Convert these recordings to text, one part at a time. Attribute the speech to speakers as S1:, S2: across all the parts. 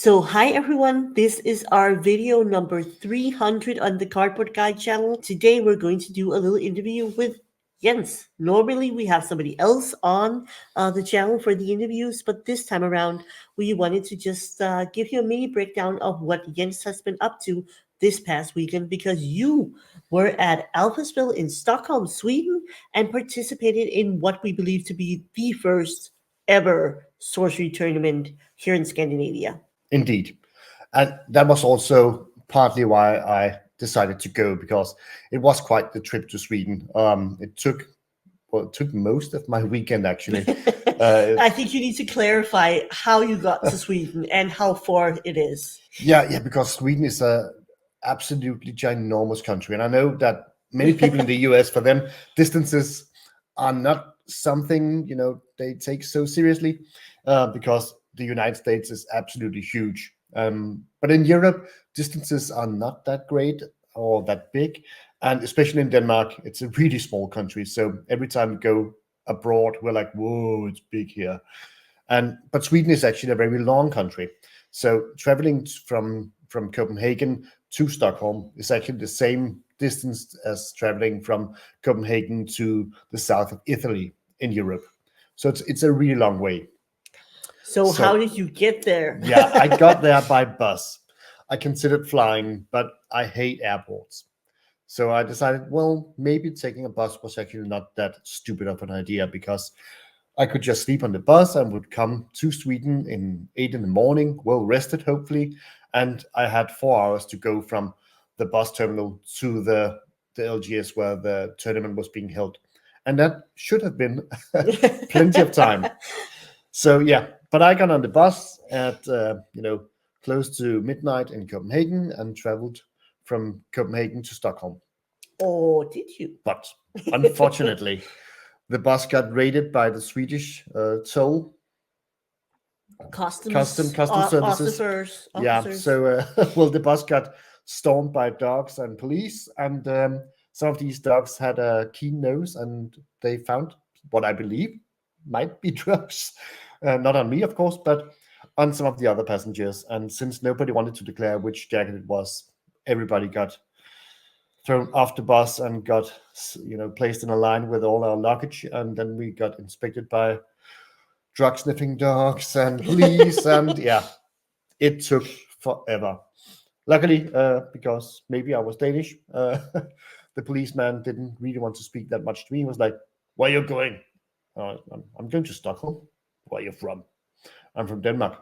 S1: So, hi everyone, this is our video number 300 on the Cardboard Guide channel. Today we're going to do a little interview with Jens. Normally we have somebody else on the channel for the interviews, but this time around we wanted to just give you a mini breakdown of what Jens has been up to this past weekend because you were at Alphaspel in Stockholm, Sweden, and participated in what we believe to be the first ever sorcery tournament here in Scandinavia.
S2: Indeed. And that was also partly why I decided to go, because it was quite the trip to Sweden. It took most of my weekend, actually.
S1: I think you need to clarify how you got to Sweden and how far it is.
S2: Yeah, because Sweden is a absolutely ginormous country. And I know that many people in the US, for them, distances are not something, they take so seriously, because the United States is absolutely huge. But in Europe, distances are not that great or that big. And especially in Denmark, it's a really small country. So every time we go abroad, we're like, whoa, it's big here. But Sweden is actually a very long country. So traveling from Copenhagen to Stockholm is actually the same distance as traveling from Copenhagen to the south of Italy in Europe. So it's a really long way.
S1: So how did you get there?
S2: Yeah, I got there by bus. I considered flying, but I hate airports. So I decided, well, maybe taking a bus was actually not that stupid of an idea, because I could just sleep on the bus and would come to Sweden in 8 in the morning, well rested, hopefully. And I had 4 hours to go from the bus terminal to the LGS where the tournament was being held. And that should have been plenty of time. So yeah, but I got on the bus at close to midnight in Copenhagen and traveled from Copenhagen to Stockholm.
S1: Oh, did you?
S2: But unfortunately, the bus got raided by the Swedish toll
S1: Customs
S2: services.
S1: officers.
S2: Yeah, so well, the bus got stormed by dogs and police, and some of these dogs had a keen nose, and they found what I believe might be drugs. Not on me, of course, but on some of the other passengers. And since nobody wanted to declare which jacket it was, everybody got thrown off the bus and got placed in a line with all our luggage, and then we got inspected by drug sniffing dogs and police. And yeah, it took forever. Luckily, because maybe I was Danish, the policeman didn't really want to speak that much to me. He was like, "Where are you going?" I'm going to Stockholm. Where are you from? I'm from Denmark.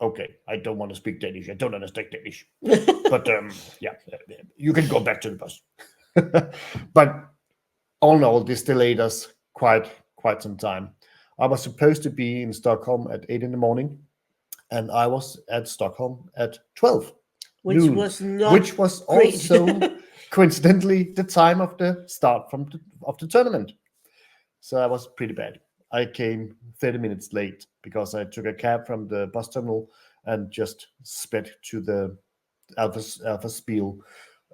S2: Okay, I don't want to speak Danish. I don't understand Danish. But yeah, you can go back to the bus. But all in all, this delayed us quite some time. I was supposed to be in Stockholm at 8 in the morning, and I was at Stockholm at 12
S1: which
S2: noon,
S1: was not
S2: which was
S1: great.
S2: also coincidentally the time of the start of the tournament. So that was pretty bad. I came 30 minutes late because I took a cab from the bus terminal and just sped to the Alpha Spiel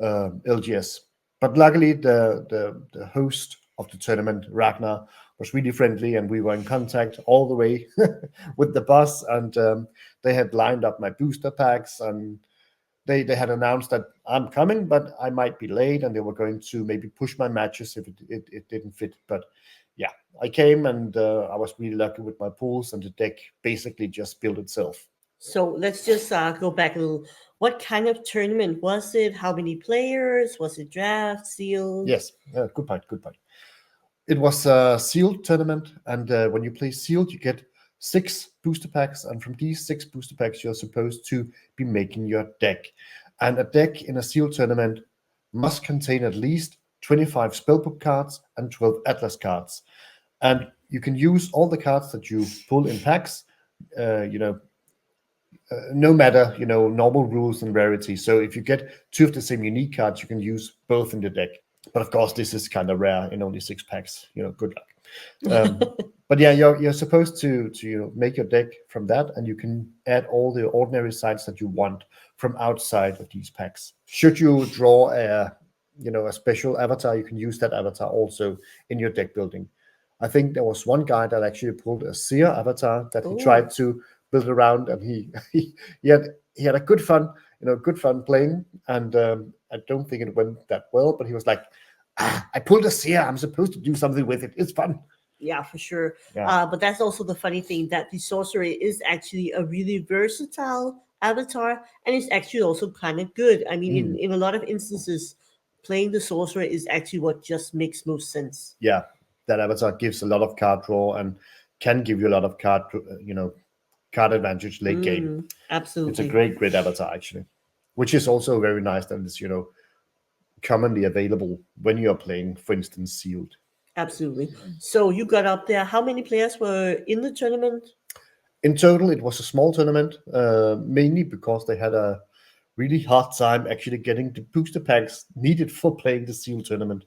S2: LGS. But luckily, the host of the tournament, Ragnar, was really friendly, and we were in contact all the way with the bus. And they had lined up my booster packs, and they had announced that I'm coming, but I might be late, and they were going to maybe push my matches if it didn't fit. But yeah, I came, and I was really lucky with my pools, and the deck basically just built itself.
S1: So let's just go back a little. What kind of tournament was it? How many players? Was it draft, sealed?
S2: Yes, good point. It was a sealed tournament, and when you play sealed, you get 6 booster packs, and from these 6 booster packs, you're supposed to be making your deck. And a deck in a sealed tournament must contain at least 25 spellbook cards and 12 atlas cards. And you can use all the cards that you pull in packs, no matter normal rules and rarity. So if you get 2 of the same unique cards, you can use both in the deck. But of course, this is kind of rare in only 6 packs. Good luck. But yeah, you're supposed to make your deck from that, and you can add all the ordinary sides that you want from outside of these packs. Should you draw a special avatar, you can use that avatar also in your deck building. I think there was one guy that actually pulled a Seer avatar that he tried to built around, and he had a good fun, good fun playing. And I don't think it went that well, but he was like, I pulled a seer. I'm supposed to do something with it. It's fun.
S1: Yeah, for sure.
S2: Yeah.
S1: But that's also the funny thing that the sorcerer is actually a really versatile avatar, and it's actually also kind of good. I mean,
S2: Mm.
S1: in a lot of instances, playing the sorcerer is actually what just makes most sense.
S2: Yeah, that avatar gives a lot of card draw and can give you a lot of card advantage late game. It's a
S1: Absolutely.
S2: great avatar actually, which is also very nice that it's commonly available when you are playing, for instance, sealed.
S1: Absolutely. So you got up there. How many players were in the tournament?
S2: In total, it was a small tournament, mainly because they had a really hard time actually getting the booster packs needed for playing the seal tournament.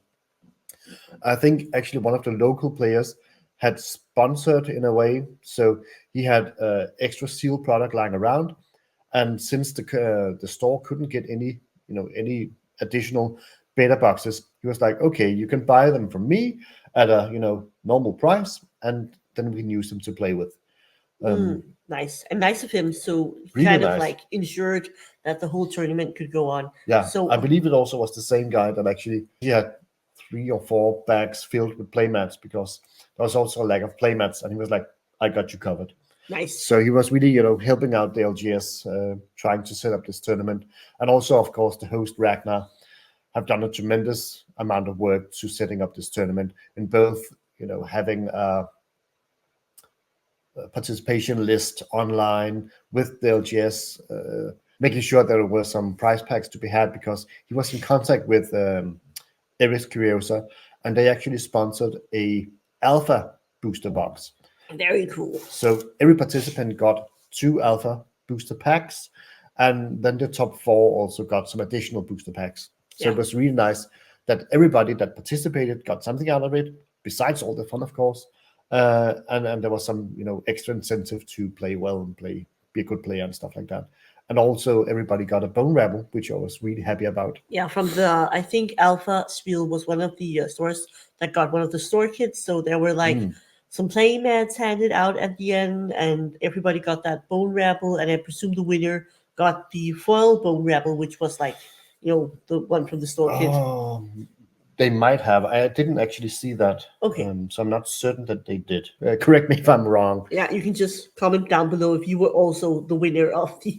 S2: I think actually one of the local players had sponsored in a way, so he had extra seal product lying around, and since the store couldn't get any additional beta boxes, he was like, okay, you can buy them from me at a normal price, and then we can use them to play with.
S1: Nice and nice of him. So he
S2: Really
S1: kind of
S2: nice.
S1: like ensured that the whole tournament could go on.
S2: Yeah,
S1: So
S2: I believe it also was the same guy that actually he had 3 or 4 bags filled with playmats because there was also a lack of playmats, and he was like, "I got you covered."
S1: nice.
S2: So he was really, helping out the LGS, trying to set up this tournament, and also, of course, the host Ragnar have done a tremendous amount of work to setting up this tournament in both, having participation list online with the LGS, making sure there were some prize packs to be had because he was in contact with Eris Curiosa, and they actually sponsored a alpha booster box.
S1: Very cool.
S2: So every participant got 2 alpha booster packs, and then the top 4 also got some additional booster packs. So
S1: Yeah.
S2: it was really nice that everybody that participated got something out of it, besides all the fun, of course. And there was some extra incentive to play well and be a good player and stuff like that. And also everybody got a bone ravel, which I was really happy about.
S1: Yeah, from the I think Alpha Spiel was one of the stores that got one of the store kits. So there were like some playing mats handed out at the end, and everybody got that bone rabble. And I presume the winner got the foil bone rabble, which was like the one from the store kit.
S2: Oh, they might have. I didn't actually see that.
S1: Okay.
S2: So I'm not certain that they did. Correct me if I'm wrong.
S1: Yeah, you can just comment down below if you were also the winner of the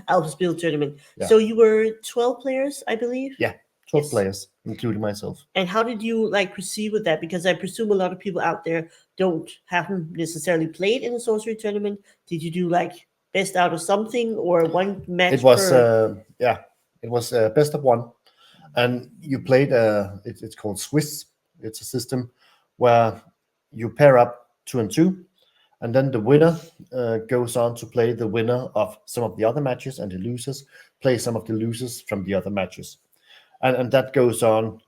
S1: Alpha Spiel tournament.
S2: Yeah.
S1: So you were 12 players, I believe.
S2: Yeah, 12
S1: Yes.
S2: players, including myself.
S1: And how did you like proceed with that? Because I presume a lot of people out there haven't necessarily played in a sorcery tournament. Did you do like best out of something or one match
S2: It was
S1: per?
S2: it was best of one, and you played it's called Swiss. It's a system where you pair up 2 and 2, and then the winner goes on to play the winner of some of the other matches, and the losers play some of the losers from the other matches. And that goes on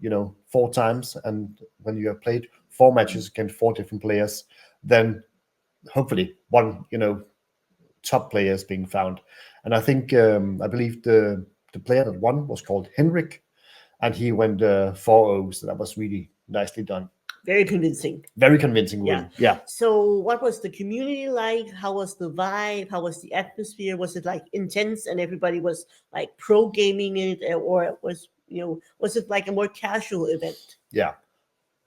S2: 4 times, and when you have played 4 matches against 4 different players, then hopefully one top player is being found. And I think I believe the player that won was called Henrik, and he went 4-0, so that was really nicely done.
S1: Very convincing.
S2: Very convincing
S1: Yeah.
S2: win. Yeah.
S1: So what was the community like? How was the vibe? How was the atmosphere? Was it like intense and everybody was like pro gaming it, or was it like a more casual event?
S2: Yeah.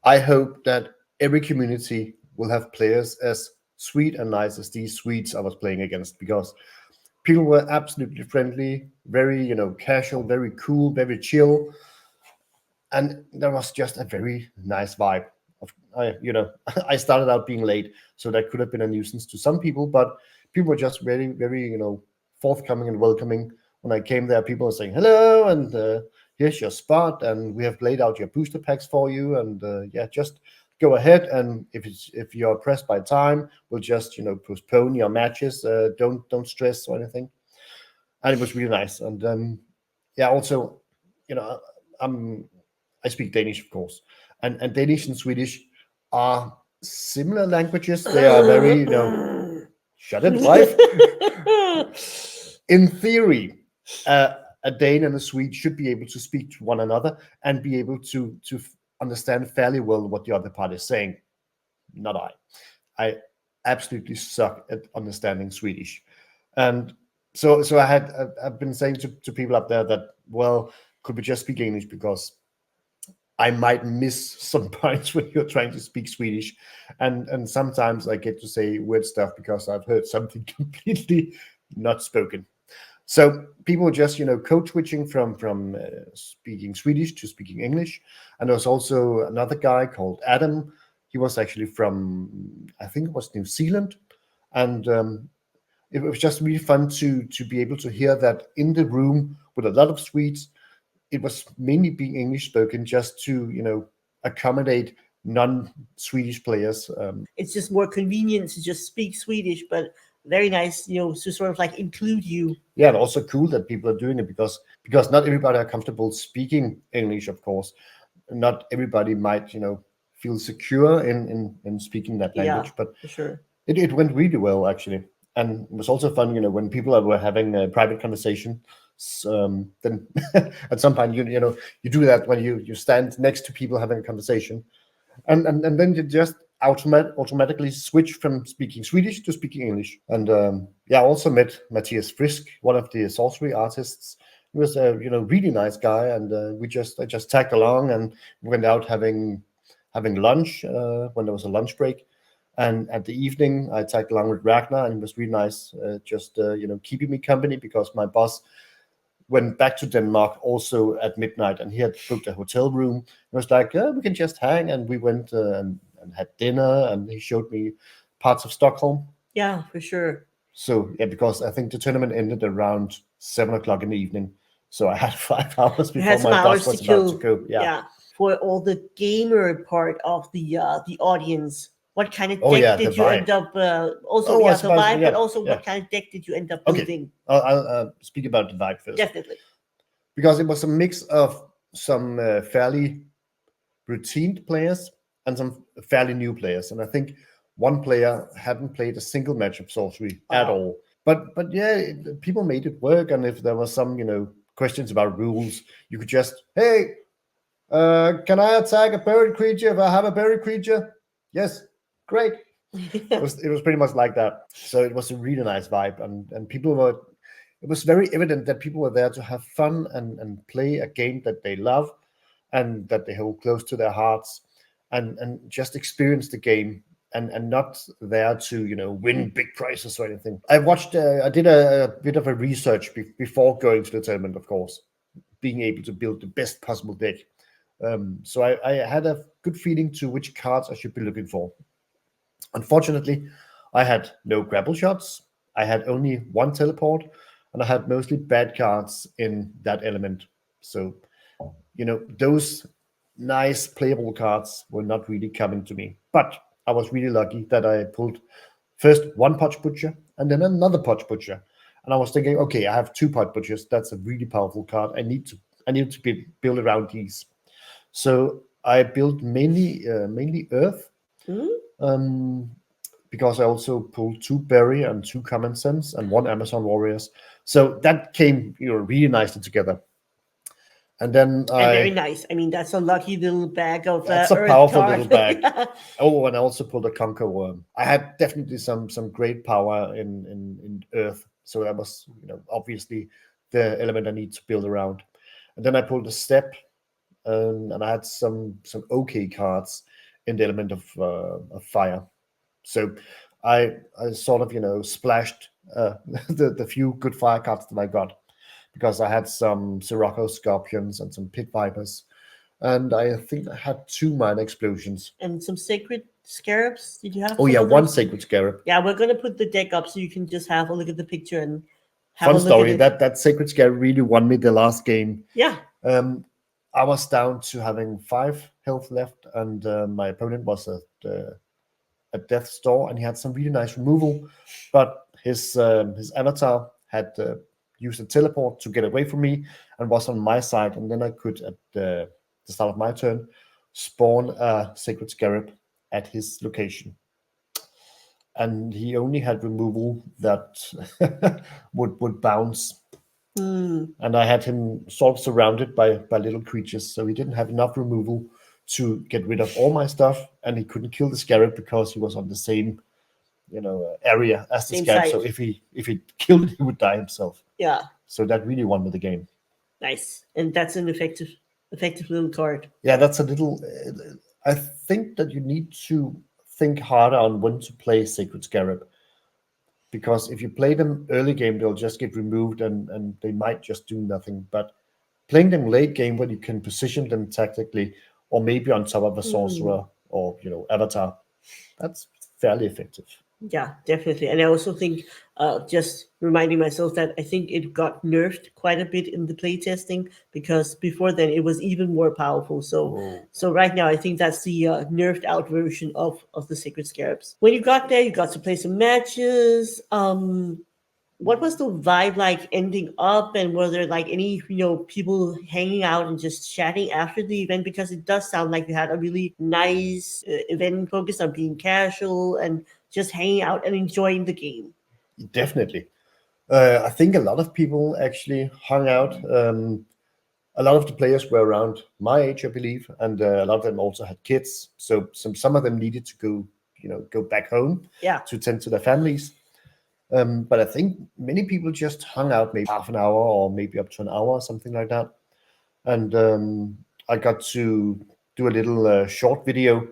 S2: I hope that every community will have players as sweet and nice as these Swedes I was playing against, because people were absolutely friendly, very casual, very cool, very chill, and there was just a very nice vibe. I started out being late, so that could have been a nuisance to some people, but people were just very, very forthcoming and welcoming. When I came there, people were saying hello, and here's your spot, and we have laid out your booster packs for you, and yeah, just go ahead, and if you're pressed by time, we'll just postpone your matches. Don't stress or anything. And it was really nice. And yeah, also, you know, I'm I speak Danish, of course, and Danish and Swedish are similar languages. They are very, shut it, wife. In theory, a Dane and a Swede should be able to speak to one another and be able to understand fairly well what the other party is saying. Not I. I absolutely suck at understanding Swedish. And so I've been saying to people up there that, well, could we just speak English, because I might miss some points when you're trying to speak Swedish, and sometimes I get to say weird stuff because I've heard something completely not spoken. So people just code switching from speaking Swedish to speaking English. And there was also another guy called Adam. He was actually from, I think it was New Zealand, and it was just really fun to be able to hear that in the room with a lot of Swedes, it was mainly being English spoken, just to accommodate non-Swedish players.
S1: It's just more convenient to just speak Swedish, but very nice, to sort of like include you.
S2: Yeah, and also cool that people are doing it, because not everybody are comfortable speaking English, of course. Not everybody might feel secure in speaking that
S1: Yeah,
S2: language, but
S1: for sure.
S2: it went really well, actually. And it was also fun, when people were having a private conversation. Then at some point, you do that when you stand next to people having a conversation, and then you just automatically switch from speaking Swedish to speaking English. And yeah, I also met Matthias Frisk, one of the sorcery artists. He was a really nice guy, and I just tagged along and went out having lunch when there was a lunch break. And at the evening, I tagged along with Ragnar, and it was really nice, just keeping me company, because my boss went back to Denmark also at midnight, and he had booked a hotel room. It was like, we can just hang, and we went and had dinner, and he showed me parts of Stockholm.
S1: Yeah, for sure.
S2: So yeah, because I think the tournament ended around 7 o'clock in the evening, so I had 5 hours
S1: You
S2: before
S1: had some
S2: my boss
S1: hours to
S2: was about to
S1: kill.
S2: go. Yeah.
S1: Yeah, for all the gamer part of the audience. What kind of
S2: Oh
S1: deck
S2: yeah, the
S1: did you end
S2: vibe.
S1: up? Also,
S2: Oh, I
S1: yeah, the
S2: suppose.
S1: vibe, but
S2: Yeah,
S1: also
S2: yeah.
S1: what kind of deck did you end up
S2: Okay,
S1: building?
S2: I'll speak about the vibe first,
S1: Definitely.
S2: because it was a mix of some fairly routine players and some fairly new players. And I think one player hadn't played a single match of sorcery at
S1: Wow.
S2: all. But yeah, people made it work. And if there was some questions about rules, you could just, hey, can I attack a buried creature if I have a buried creature? Yes, great. It was pretty much like that. So it was a really nice vibe, and people were. It was very evident that people were there to have fun and play a game that they love, and that they hold close to their hearts, and just experience the game, and not there to win big prizes or anything. I did a bit of a research before going to the tournament, of course, being able to build the best possible deck. So I had a good feeling to which cards I should be looking for. Unfortunately, I had no grapple shots. I had only one teleport, and I had mostly bad cards in that element. So, those nice playable cards were not really coming to me. But I was really lucky that I pulled first one Potch Butcher and then another Potch Butcher. And I was thinking, okay, I have two Potch Butchers. That's a really powerful card. I need to build around these. So I built mainly Earth.
S1: Mhm.
S2: Um, because I also pulled two Berry and two Common Sense and one Amazon Warriors. So that came really nicely together. And then
S1: And very nice. I mean, that's a lucky little bag of
S2: that's a
S1: Earth
S2: powerful little
S1: card.
S2: bag. Oh, and I also pulled a Conquer Worm. I had definitely some great power in Earth. So that was obviously the element I need to build around. And then I pulled a Step, and I had some okay cards in the element of fire. So I sort of splashed the few good fire cards that I got, because I had some Sirocco Scorpions and some Pit Vipers, and I think I had two Minor Explosions.
S1: And some Sacred Scarabs. Did you have
S2: Oh
S1: some
S2: yeah,
S1: of
S2: one
S1: those?
S2: Sacred Scarab.
S1: Yeah, we're gonna put the deck up so you can just have a look at the picture and have a
S2: Fun
S1: look at
S2: story.
S1: it.
S2: That Sacred Scarab really won me the last game.
S1: Yeah.
S2: Um, I was down to having 5 health left, and my opponent was at death's door, and he had some really nice removal, but his avatar had used a teleport to get away from me and was on my side, and then I could, at the start of my turn, spawn a Sacred Scarab at his location. And he only had removal that would bounce,
S1: Hmm.
S2: and I had him sort of surrounded by little creatures, so he didn't have enough removal to get rid of all my stuff, and he couldn't kill the Scarab because he was on the same area as the
S1: Same
S2: scarab.
S1: side.
S2: So if he killed it, he would die himself.
S1: Yeah,
S2: So that really won with the game.
S1: nice. And that's an effective little card.
S2: Yeah, that's a little. I think that you need to think harder on when to play Sacred Scarab, because if you play them early game, they'll just get removed and they might just do nothing. But playing them late game, when you can position them tactically, or maybe on top of a sorcerer or avatar, that's fairly effective.
S1: Yeah, definitely. And I also think, just reminding myself that I think it got nerfed quite a bit in the playtesting, because before then it was even more powerful. So right now I think that's the nerfed out version of the Sacred Scarabs. When you got there, you got to play some matches. What was the vibe like ending up, and were there like any people hanging out and just chatting after the event? Because it does sound like you had a really nice event focused on being casual and just hanging out and enjoying the game.
S2: Definitely. I think a lot of people actually hung out. A lot of the players were around my age, I believe, and a lot of them also had kids. So some of them needed to go back home to tend to their families. But I think many people just hung out maybe half an hour or maybe up to an hour or something like that. And I got to do a little short video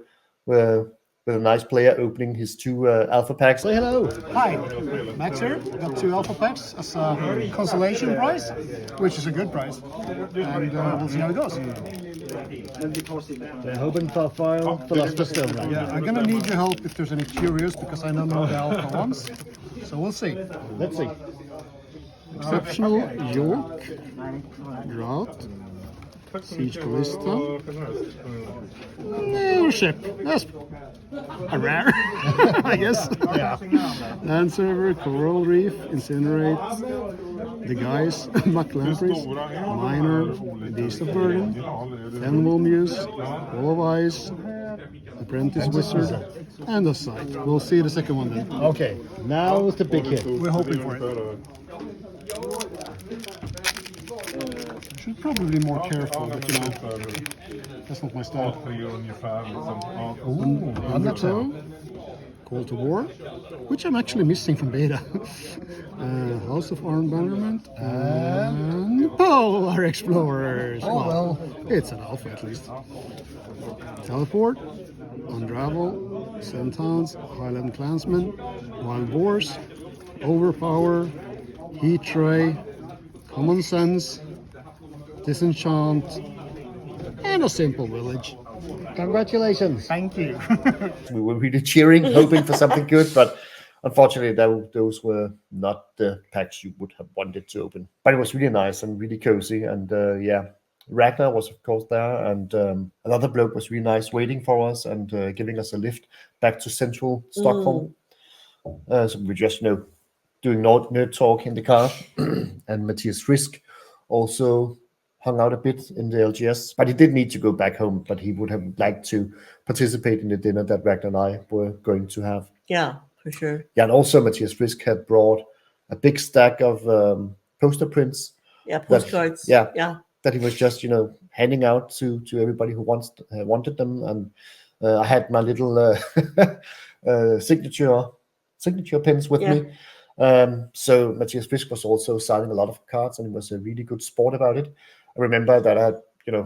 S2: with a nice player opening his 2 alpha packs.
S3: Say hello. Hi, Max here. Got 2 alpha packs as a consolation prize, which is a good prize. And we'll see how it goes.
S4: They're hoping for a Fowle philosopher still, right?
S3: Yeah, I'm gonna need your help if there's any curious, because I don't know the alpha ones. So we'll see.
S4: Let's see.
S3: Exceptional York, Drought, Siege Ballista, Ship. That's a rare, I guess.
S4: Yeah.
S3: Land Server, Coral Reef, Incinerate, The Guys, Muck Lampreys, Miner, Beast of Burden, Fenwell Muse, Wall of Ice, Apprentice Wizard, and the Sight. We'll see the second one then.
S4: Okay, now is the big hit.
S3: We're hoping for it. Should probably be more careful, but that's not my style. Undertow, Call to War, which I'm actually missing from beta. House of Armbannerment, and Polar Explorers. Well, it's an alpha at least. Teleport, Unravel, Centons, Highland Clansmen, Wild Boars, Overpower, Heat Ray, Common Sense, Disenchant, and a Simple Village.
S4: Congratulations.
S3: Thank you.
S2: We were really cheering, hoping for something good, but unfortunately, those were not the packs you would have wanted to open. But it was really nice and really cozy, and Ragnar was of course there, and another bloke was really nice waiting for us and giving us a lift back to central Stockholm. So we just doing nerd talk in the car, and Matthias Frisk also hung out a bit in the LGS, but he did need to go back home, but he would have liked to participate in the dinner that Ragnar and I were going to have.
S1: Yeah, for sure.
S2: Yeah, and also Matthias Frisk had brought a big stack of poster prints.
S1: Yeah, postcards.
S2: That he was just, handing out to everybody who wanted them. And I had my little signature pins with me. So Matthias Frisk was also signing a lot of cards, and he was a really good sport about it. I remember that I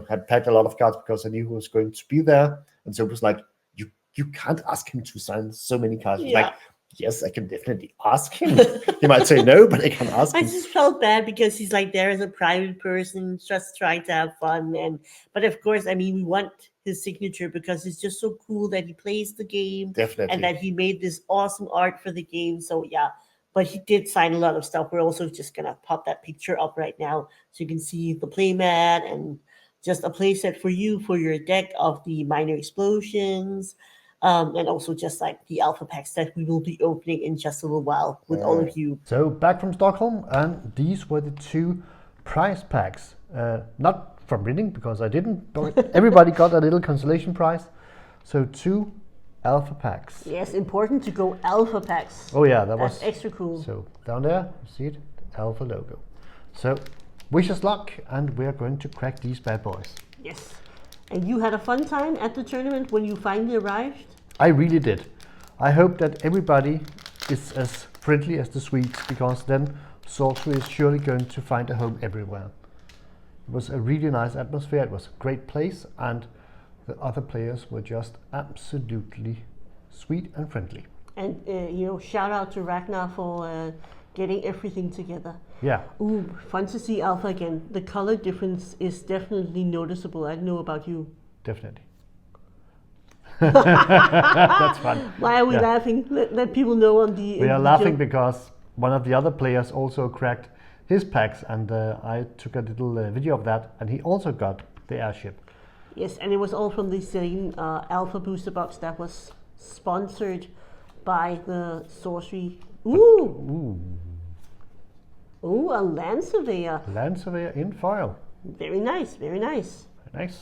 S2: had packed a lot of cards because I knew he was going to be there, and so it was like, you can't ask him to sign so many cards. Like, yes, I can definitely ask him. He might say no, but I can ask him.
S1: I just felt bad because he's like there as a private person, just trying to have fun, but of course, I mean, we want his signature because it's just so cool that he plays the game,
S2: definitely,
S1: and that he made this awesome art for the game. So yeah. But he did sign a lot of stuff. We're also just going to pop that picture up right now so you can see the playmat and just a playset for you for your deck of the Minor Explosions, and also just like the alpha packs that we will be opening in just a little while with all of you.
S4: So back from Stockholm, and these were the 2 prize packs. Not from winning, because I didn't, but everybody got a little consolation prize. So 2 alpha packs.
S1: Yes, important to go alpha packs.
S4: Oh yeah,
S1: That's
S4: was
S1: extra cool.
S4: So down there, see it, the alpha logo. So wish us luck, and we are going to crack these bad boys.
S1: Yes. And you had a fun time at the tournament when you finally arrived?
S4: I really did. I hope that everybody is as friendly as the Swedes, because then sorcery is surely going to find a home everywhere. It was a really nice atmosphere, it was a great place, and the other players were just absolutely sweet and friendly.
S1: And shout out to Ragnar for getting everything together.
S4: Yeah,
S1: Ooh, fun to see Alpha again. The color difference is definitely noticeable. I don't know about you.
S4: definitely. That's fun.
S1: Why are we
S4: Yeah.
S1: laughing? Let people know on the.
S4: We are
S1: the
S4: laughing
S1: joke.
S4: because one of the other players also cracked his packs, and I took a little video of that, and he also got the airship.
S1: Yes, and it was all from the same Alpha booster box that was sponsored by the Sorcery. Ooh, a Land Surveyor.
S4: Land Surveyor in foil.
S1: Very nice, very nice.
S4: Very nice.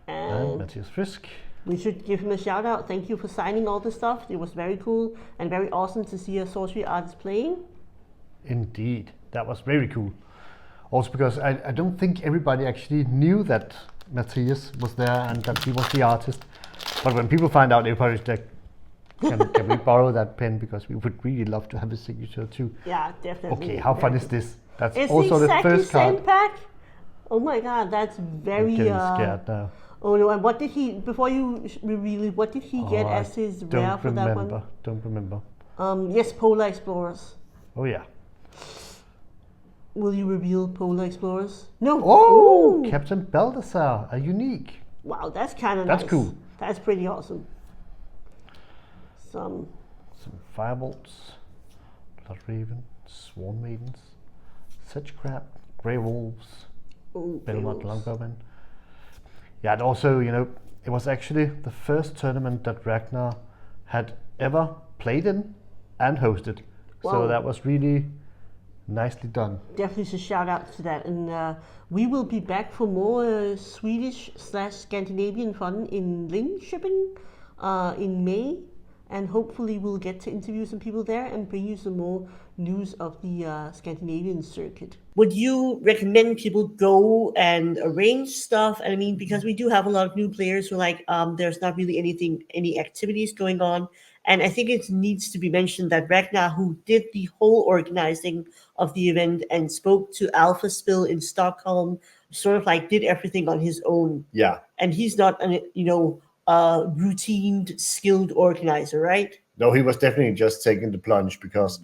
S4: And
S1: And
S4: Matthias Frisk.
S1: we should give him a shout out. Thank you for signing all the stuff. It was very cool and very awesome to see a sorcery artist playing.
S4: Indeed, that was very cool. Also because I don't think everybody actually knew that Matthias was there and that he was the artist. But when people find out, everybody's like, can we borrow that pen, because we would really love to have his signature too.
S1: Yeah, definitely.
S4: Okay, how fun is this? That's
S1: It's
S4: also the
S1: exactly
S4: first
S1: same
S4: card.
S1: pack. Oh my god, that's very.
S4: I'm getting scared now.
S1: Oh no! And what did he? Before you reveal it, what did he get
S4: Oh, I
S1: as his rare
S4: Don't
S1: for that
S4: remember.
S1: one?
S4: Don't remember.
S1: Yes, Polar Explorers.
S4: Oh yeah.
S1: Will you reveal Polar Explorers? No.
S4: Oh,
S1: Ooh.
S4: Captain Balthazar, a unique.
S1: Wow, that's kind of nice.
S4: That's cool.
S1: That's pretty awesome. Some.
S4: Some Firebolts, Bloodraven, Swarm Maidens, Sedge Crab, Grey Wolves,
S1: Ooh,
S4: Belmont
S1: Wolves.
S4: Longbowmen. Yeah, and also, it was actually the first tournament that Ragnar had ever played in and hosted.
S1: Wow.
S4: So that was really nicely done.
S1: Definitely should shout out to that. And we will be back for more Swedish/Scandinavian fun in Linköping in May. And hopefully we'll get to interview some people there and bring you some more news of the Scandinavian circuit. Would you recommend people go and arrange stuff? And I mean, because we do have a lot of new players who there's not really any activities going on. And I think it needs to be mentioned that Ragnar, who did the whole organizing of the event and spoke to Alpha Spill in Stockholm, sort of did everything on his own.
S2: Yeah.
S1: And he's not routine skilled organizer, right?
S2: No, he was definitely just taking the plunge, because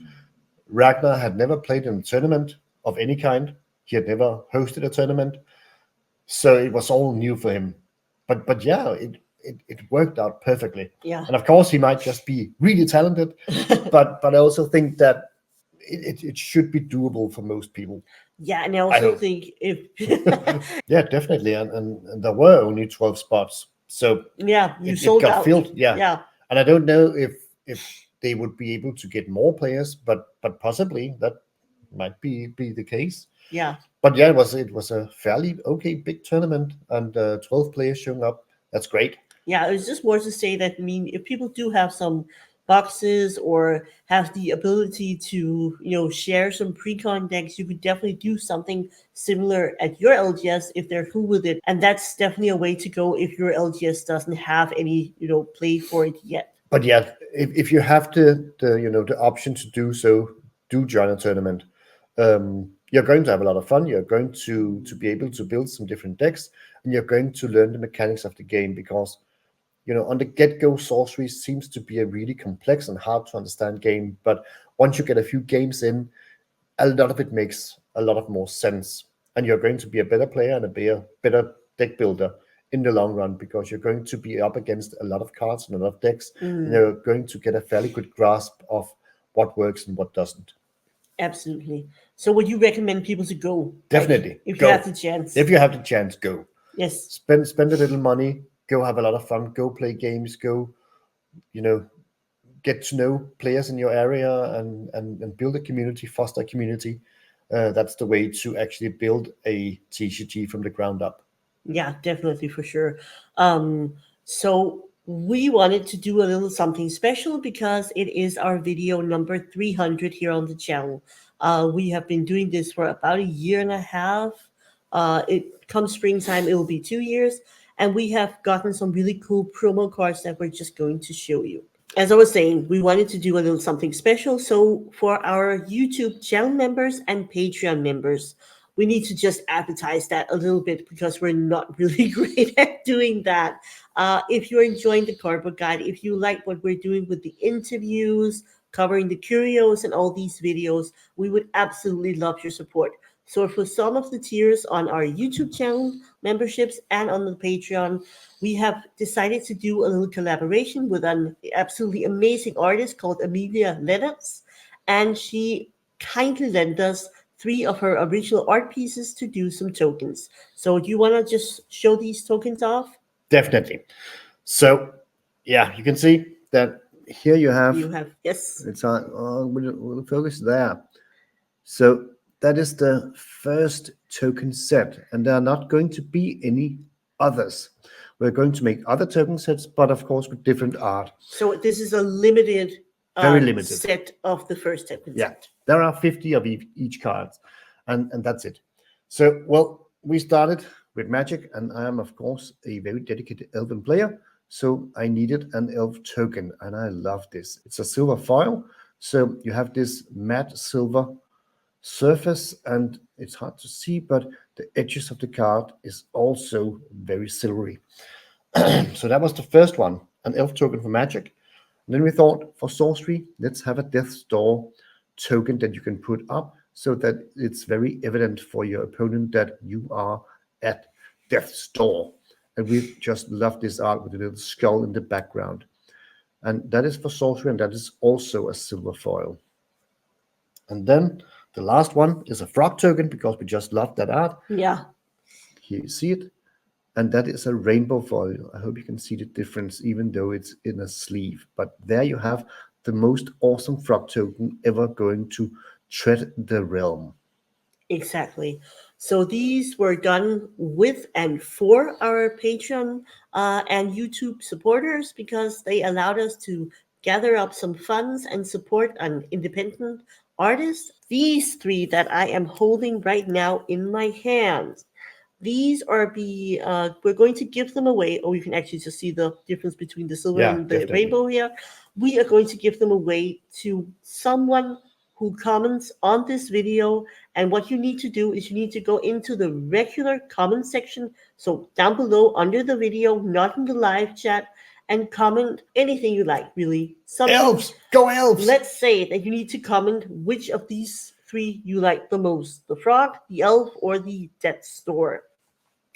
S2: Ragnar had never played in a tournament of any kind. He had never hosted a tournament. So it was all new for him. But yeah, it worked out perfectly.
S1: Yeah.
S2: And of course, he might just be really talented, but I also think that it should be doable for most people.
S1: Yeah, and I also
S2: hope.
S1: think if
S2: Yeah, definitely. And there were only 12 spots. So
S1: yeah, you
S2: it
S1: sold
S2: got
S1: out.
S2: filled. Yeah.
S1: Yeah.
S2: And I don't know if they would be able to get more players, but possibly that might be the case.
S1: Yeah.
S2: But yeah, it was a fairly okay big tournament, and 12 players showing up. That's great.
S1: Yeah, it was just more to say that, I mean, if people do have some boxes or have the ability to, share some pre-con decks, you could definitely do something similar at your LGS if they're cool with it. And that's definitely a way to go if your LGS doesn't have any, play for it yet.
S2: But yeah, if you have the option to do so, do join a tournament. You're going to have a lot of fun. You're going to be able to build some different decks, and you're going to learn the mechanics of the game, because on the get-go, sorcery seems to be a really complex and hard to understand game. But once you get a few games in, a lot of it makes a lot of more sense, and you're going to be a better player and a better deck builder in the long run, because you're going to be up against a lot of cards and a lot of decks, and you're going to get a fairly good grasp of what works and what doesn't.
S1: Absolutely. So would you recommend people to go?
S2: Definitely.
S1: If
S2: Go.
S1: you have the chance.
S2: If you have the chance, go.
S1: Yes.
S2: Spend a little money, go have a lot of fun, go play games, go, get to know players in your area and build a community, foster a community. That's the way to actually build a TCG from the ground up.
S1: Yeah, definitely, for sure. So we wanted to do a little something special because it is our video number 300 here on the channel. We have been doing this for about a year and a half. It comes springtime, it will be 2 years. and we have gotten some really cool promo cards that we're just going to show you. As I was saying, we wanted to do a little something special. So for our YouTube channel members and Patreon members, we need to just advertise that a little bit because we're not really great at doing that. If you're enjoying the cardboard guide, if you like what we're doing with the interviews, covering the curios and all these videos, we would absolutely love your support. So for some of the tiers on our YouTube channel memberships and on the Patreon, we have decided to do a little collaboration with an absolutely amazing artist called Amelia Leonards, and she kindly lent us 3 of her original art pieces to do some tokens. So do you want to just show these tokens off?
S2: Definitely. So, yeah, you can see that here you have.
S1: Yes.
S2: It's on. We'll focus there. So that is the first token set, and there are not going to be any others. We're going to make other token sets, but of course with different art.
S1: So this is a limited,
S2: Very limited
S1: set of the first token set.
S2: There are 50 of each card, and that's it. So, well, we started with Magic, and I am, of course, a very dedicated Elven player, so I needed an Elf token, and I love this. It's a silver foil, so you have this matte silver surface, and it's hard to see, but the edges of the card is also very silvery. So that was the first one, an Elf token for Magic. And then we thought, for sorcery, let's have a Death's Door token that you can put up so that it's very evident for your opponent that you are at Death's Door. And we just love this art with a little skull in the background. And that is for sorcery, and that is also a silver foil. And then the last one is a frog token because we just love that art.
S1: Yeah.
S2: Here you see it. And that is a rainbow foil. I hope you can see the difference, even though it's in a sleeve. But there you have the most awesome frog token ever going to tread the realm.
S1: Exactly. So these were done with and for our Patreon and YouTube supporters because they allowed us to gather up some funds and support an independent artist. These 3 that I am holding right now in my hands, these are we're going to give them away. Oh, you can actually just see the difference between the silver and the rainbow here. We are going to give them away to someone who comments on this video. And what you need to do is you need to go into the regular comment section. So down below under the video, not in the live chat, and comment anything you like, really.
S2: Elves! Go elves!
S1: Let's say that you need to comment which of these 3 you like the most, the frog, the elf, or the Death's Door.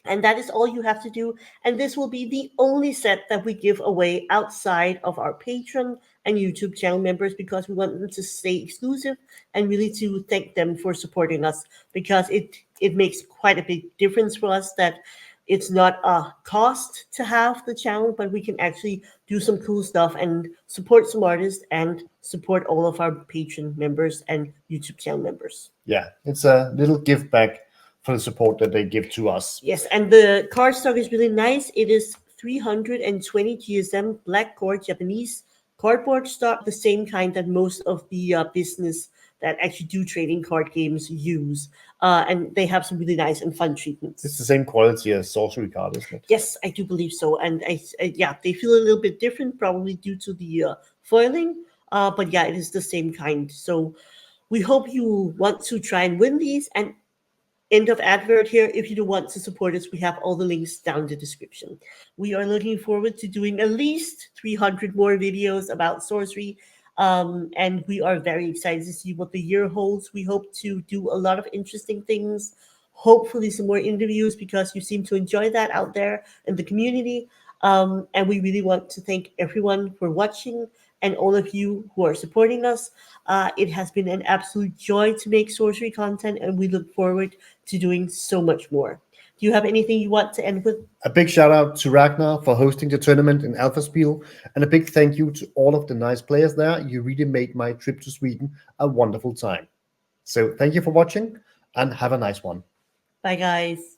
S1: And that is all you have to do. And this will be the only set that we give away outside of our Patreon and YouTube channel members because we want them to stay exclusive and really to thank them for supporting us because it makes quite a big difference for us that it's not a cost to have the channel, but we can actually do some cool stuff and support some artists and support all of our Patreon members and YouTube channel members.
S2: Yeah, it's a little gift back for the support that they give to us.
S1: Yes, and the cardstock is really nice. It is 320 GSM black core Japanese cardboard stock, the same kind that most of the business that actually do trading card games use. And they have some really nice and fun treatments.
S2: It's the same quality as Sorcery card, isn't it?
S1: Yes, I do believe so. And yeah, they feel a little bit different, probably due to the foiling. But yeah, it is the same kind. So we hope you want to try and win these. And end of advert here. If you do want to support us, we have all the links down in the description. We are looking forward to doing at least 300 more videos about sorcery. And we are very excited to see what the year holds. We hope to do a lot of interesting things, hopefully some more interviews because you seem to enjoy that out there in the community. And we really want to thank everyone for watching and all of you who are supporting us. It has been an absolute joy to make sorcery content, and we look forward to doing so much more. Do you have anything you want to end with?
S2: A big shout out to Ragnar for hosting the tournament in Alpha Spiel, and a big thank you to all of the nice players there. You really made my trip to Sweden a wonderful time. So thank you for watching, and have a nice one.
S1: Bye, guys.